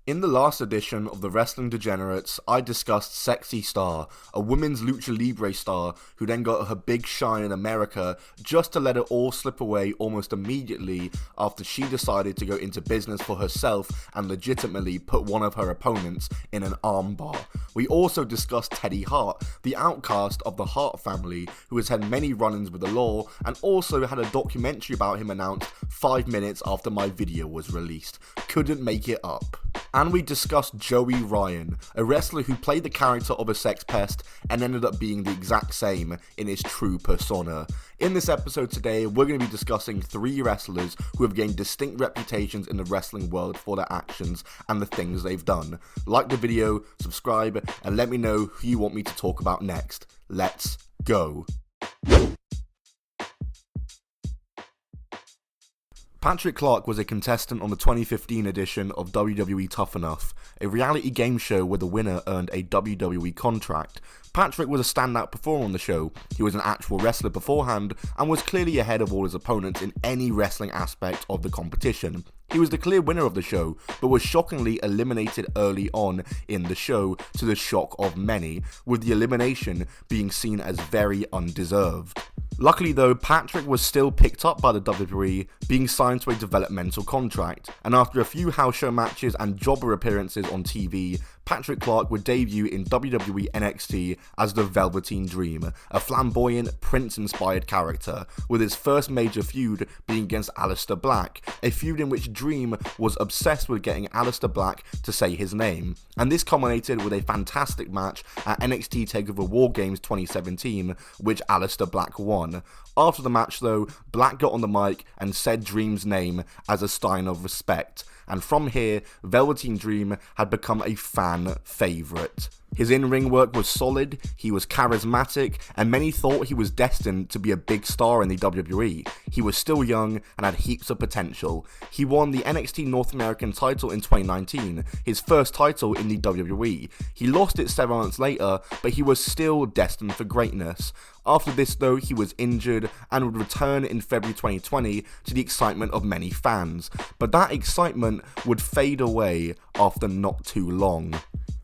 In the last edition of the Wrestling Degenerates, I discussed Sexy Star, a women's lucha libre star who then got her big shine in America just to let it all slip away almost immediately after she decided to go into business for herself and legitimately put one of her opponents in an armbar. We also discussed Teddy Hart, the outcast of the Hart family who has had many run-ins with the law and also had a documentary about him announced 5 minutes after my video was released. Couldn't make it up. And we discussed Joey Ryan, a wrestler who played the character of a sex pest and ended up being the exact same in his true persona. In this episode today, we're going to be discussing 3 wrestlers who have gained distinct reputations in the wrestling world for their actions and the things they've done. Like the video, subscribe, and let me know who you want me to talk about next. Let's go. Patrick Clark was a contestant on the 2015 edition of WWE Tough Enough, a reality game show where the winner earned a WWE contract. Patrick was a standout performer on the show. He was an actual wrestler beforehand and was clearly ahead of all his opponents in any wrestling aspect of the competition. He was the clear winner of the show, but was shockingly eliminated early on in the show to the shock of many, with the elimination being seen as very undeserved. Luckily though, Patrick was still picked up by the WWE, being signed to a developmental contract, and after a few house show matches and jobber appearances on TV, Patrick Clark would debut in WWE NXT as the Velveteen Dream, a flamboyant, Prince-inspired character, with his first major feud being against Aleister Black, a feud in which Dream was obsessed with getting Aleister Black to say his name, and this culminated with a fantastic match at NXT TakeOver War Games 2017, which Aleister Black won. After the match though, Black got on the mic and said Dream's name as a sign of respect, and from here, Velveteen Dream had become a fan favourite. His in-ring work was solid, he was charismatic, and many thought he was destined to be a big star in the WWE. He was still young and had heaps of potential. He won the NXT North American title in 2019, his first title in the WWE. He lost it 7 months later, but he was still destined for greatness. After this though, he was injured and would return in February 2020 to the excitement of many fans, but that excitement would fade away after not too long.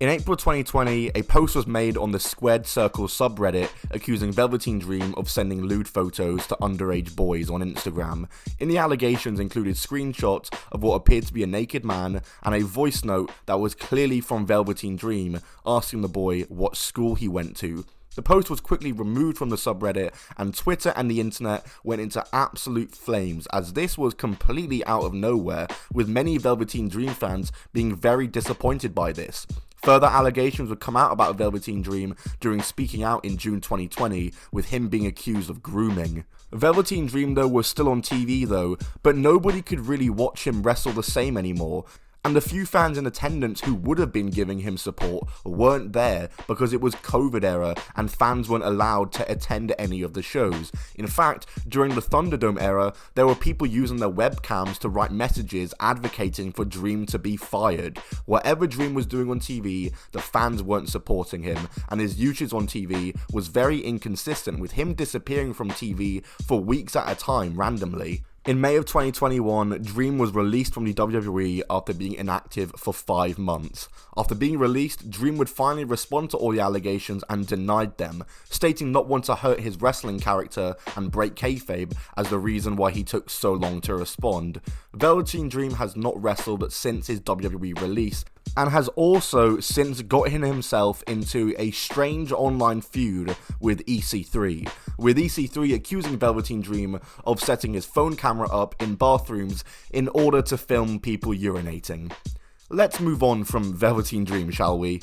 In April 2020, a post was made on the Squared Circle subreddit accusing Velveteen Dream of sending lewd photos to underage boys on Instagram. In the allegations included screenshots of what appeared to be a naked man and a voice note that was clearly from Velveteen Dream asking the boy what school he went to. The post was quickly removed from the subreddit, and Twitter and the internet went into absolute flames as this was completely out of nowhere, with many Velveteen Dream fans being very disappointed by this. Further allegations would come out about Velveteen Dream during Speaking Out in June 2020, with him being accused of grooming. Velveteen Dream though was still on TV though, but nobody could really watch him wrestle the same anymore. And the few fans in attendance who would have been giving him support weren't there because it was COVID era and fans weren't allowed to attend any of the shows. In fact, during the Thunderdome era, there were people using their webcams to write messages advocating for Dream to be fired. Whatever Dream was doing on TV, the fans weren't supporting him, and his usage on TV was very inconsistent, with him disappearing from TV for weeks at a time randomly. In May of 2021, Dream was released from the WWE after being inactive for 5 months. After being released, Dream would finally respond to all the allegations and denied them, stating not want to hurt his wrestling character and break kayfabe as the reason why he took so long to respond. Velveteen Dream has not wrestled since his WWE release, and has also since gotten himself into a strange online feud with EC3, with EC3 accusing Velveteen Dream of setting his phone camera up in bathrooms in order to film people urinating. Let's move on from Velveteen Dream, shall we?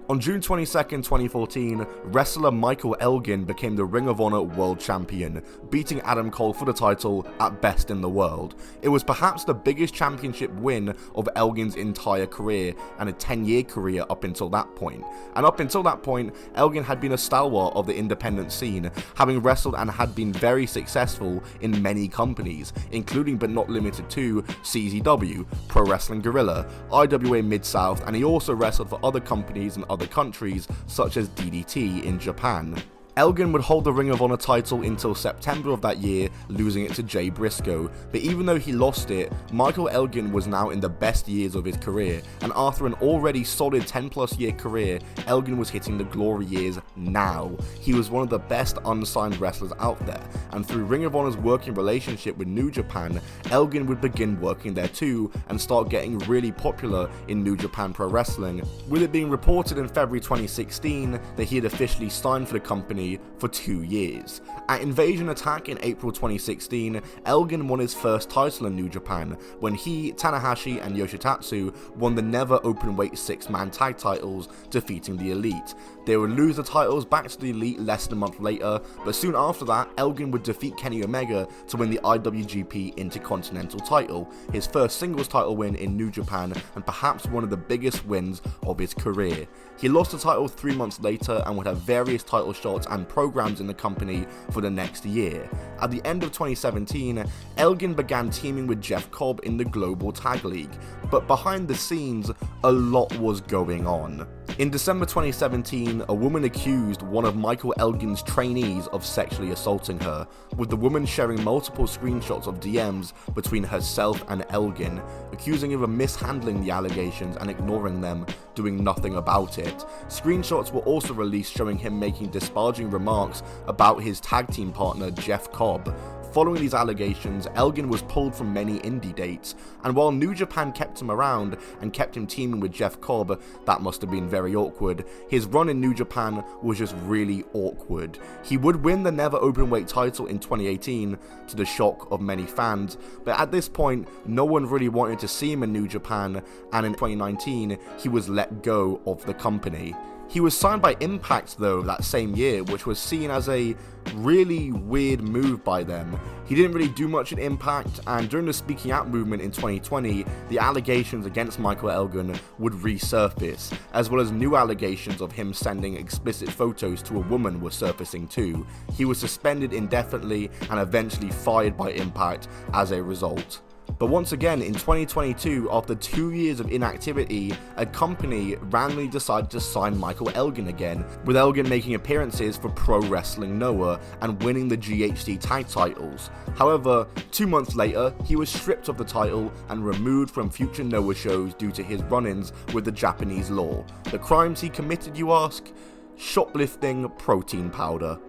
On June 22nd, 2014, wrestler Michael Elgin became the Ring of Honor World Champion, beating Adam Cole for the title at Best in the World. It was perhaps the biggest championship win of Elgin's entire career and a 10-year career up until that point. And up until that point, Elgin had been a stalwart of the independent scene, having wrestled and had been very successful in many companies, including but not limited to CZW, Pro Wrestling Guerrilla, IWA Mid-South, and he also wrestled for other companies and other countries such as DDT in Japan. Elgin would hold the Ring of Honor title until September of that year, losing it to Jay Briscoe, but even though he lost it, Michael Elgin was now in the best years of his career, and after an already solid 10 plus year career, Elgin was hitting the glory years now. He was one of the best unsigned wrestlers out there, and through Ring of Honor's working relationship with New Japan, Elgin would begin working there too, and start getting really popular in New Japan Pro Wrestling, with it being reported in February 2016 that he had officially signed for the company for 2 years. At Invasion Attack in April 2016, Elgin won his first title in New Japan, when he, Tanahashi, and Yoshitatsu won the never openweight 6-man tag titles, defeating the Elite. They would lose the titles back to the Elite less than a month later, but soon after that, Elgin would defeat Kenny Omega to win the IWGP Intercontinental title, his first singles title win in New Japan, and perhaps one of the biggest wins of his career. He lost the title 3 months later and would have various title shots and programs in the company for the next year. At the end of 2017, Elgin began teaming with Jeff Cobb in the Global Tag League, but behind the scenes, a lot was going on. In December 2017, a woman accused one of Michael Elgin's trainees of sexually assaulting her, with the woman sharing multiple screenshots of DMs between herself and Elgin, accusing him of mishandling the allegations and ignoring them, doing nothing about it. Screenshots were also released showing him making disparaging remarks about his tag team partner Jeff Cobb. Following these allegations, Elgin was pulled from many indie dates, and while New Japan kept him around and kept him teaming with Jeff Cobb, that must have been very awkward. His run in New Japan was just really awkward. He would win the never openweight title in 2018, to the shock of many fans, but at this point, no one really wanted to see him in New Japan, and in 2019, he was let go of the company. He was signed by Impact though that same year, which was seen as a really weird move by them. He didn't really do much in Impact, and during the speaking out movement in 2020, the allegations against Michael Elgin would resurface, as well as new allegations of him sending explicit photos to a woman were surfacing too. He was suspended indefinitely and eventually fired by Impact as a result. But once again, in 2022, after 2 years of inactivity, a company randomly decided to sign Michael Elgin again, with Elgin making appearances for Pro Wrestling Noah and winning the GHC tag titles. However, 2 months later, he was stripped of the title and removed from future Noah shows due to his run-ins with the Japanese law. The crimes he committed, you ask? Shoplifting protein powder.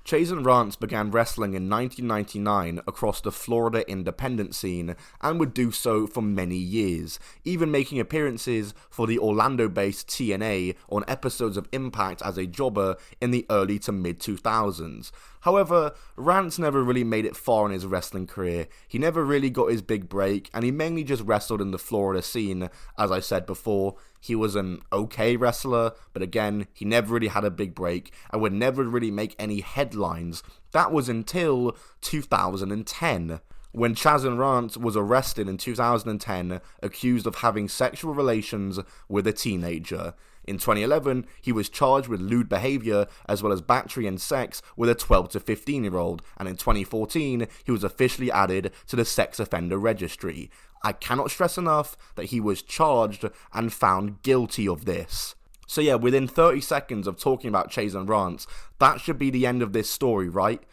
Chase and Rance began wrestling in 1999 across the Florida independent scene, and would do so for many years, even making appearances for the Orlando-based TNA on episodes of Impact as a jobber in the early to mid-2000s. However, Rance never really made it far in his wrestling career. He never really got his big break, and he mainly just wrestled in the Florida scene. As I said before, he was an okay wrestler, but again, he never really had a big break, and would never really make any headlines. That was until 2010. When Chaz and Rance was arrested in 2010, accused of having sexual relations with a teenager. In 2011, he was charged with lewd behavior as well as battery and sex with a 12 to 15-year-old, and in 2014, he was officially added to the sex offender registry. I cannot stress enough that he was charged and found guilty of this. So yeah, within 30 seconds of talking about Chase and Rance, that should be the end of this story, right?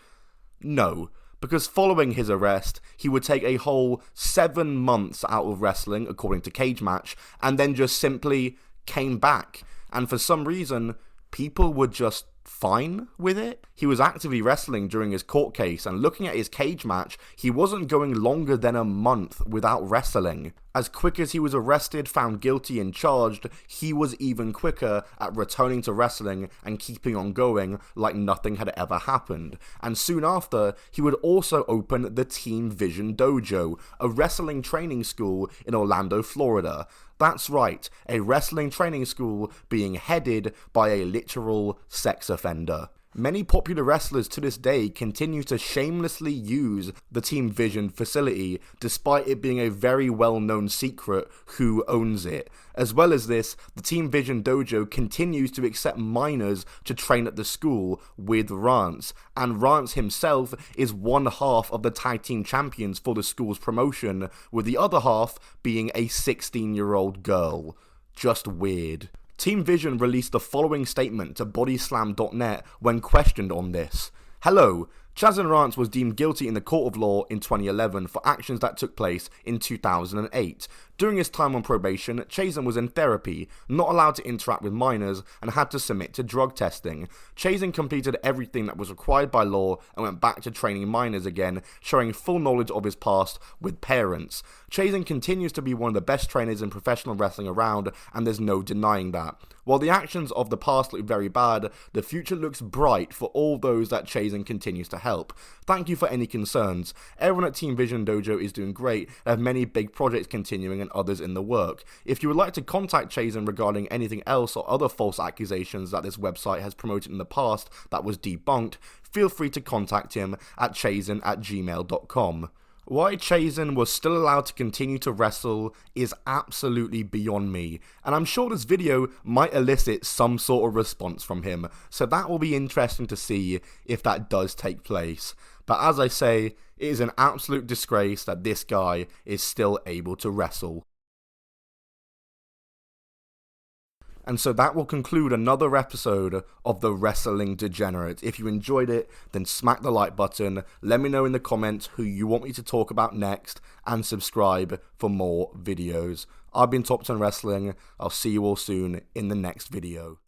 No. Because following his arrest, he would take a whole 7 months out of wrestling, according to Cage Match, and then just simply came back. And for some reason, people were just fine with it. He was actively wrestling during his court case, and looking at his Cage Match, he wasn't going longer than a month without wrestling. As quick as he was arrested, found guilty, and charged, he was even quicker at returning to wrestling and keeping on going like nothing had ever happened. And soon after, he would also open the Team Vision Dojo, a wrestling training school in Orlando, Florida. That's right, a wrestling training school being headed by a literal sex offender. Many popular wrestlers to this day continue to shamelessly use the Team Vision facility, despite it being a very well-known secret who owns it. As well as this, the Team Vision Dojo continues to accept minors to train at the school with Rance, and Rance himself is one half of the tag team champions for the school's promotion, with the other half being a 16-year-old girl. Just weird. Team Vision released the following statement to bodyslam.net when questioned on this. Hello, Chaz and Rance was deemed guilty in the court of law in 2011 for actions that took place in 2008. During his time on probation, Chazen was in therapy, not allowed to interact with minors, and had to submit to drug testing. Chazen completed everything that was required by law and went back to training minors again, showing full knowledge of his past with parents. Chazen continues to be one of the best trainers in professional wrestling around, and there's no denying that. While the actions of the past look very bad, the future looks bright for all those that Chazen continues to help. Thank you for any concerns. Everyone at Team Vision Dojo is doing great and have many big projects continuing and others in the work. If you would like to contact Chazen regarding anything else or other false accusations that this website has promoted in the past that was debunked, feel free to contact him at chazen@gmail.com. Why Chazen was still allowed to continue to wrestle is absolutely beyond me, and I'm sure this video might elicit some sort of response from him, so that will be interesting to see if that does take place. But as I say, it is an absolute disgrace that this guy is still able to wrestle. And so that will conclude another episode of the Wrestling Degenerates. If you enjoyed it, then smack the like button, let me know in the comments who you want me to talk about next, and subscribe for more videos. I've been Top 10 Wrestling. I'll see you all soon in the next video.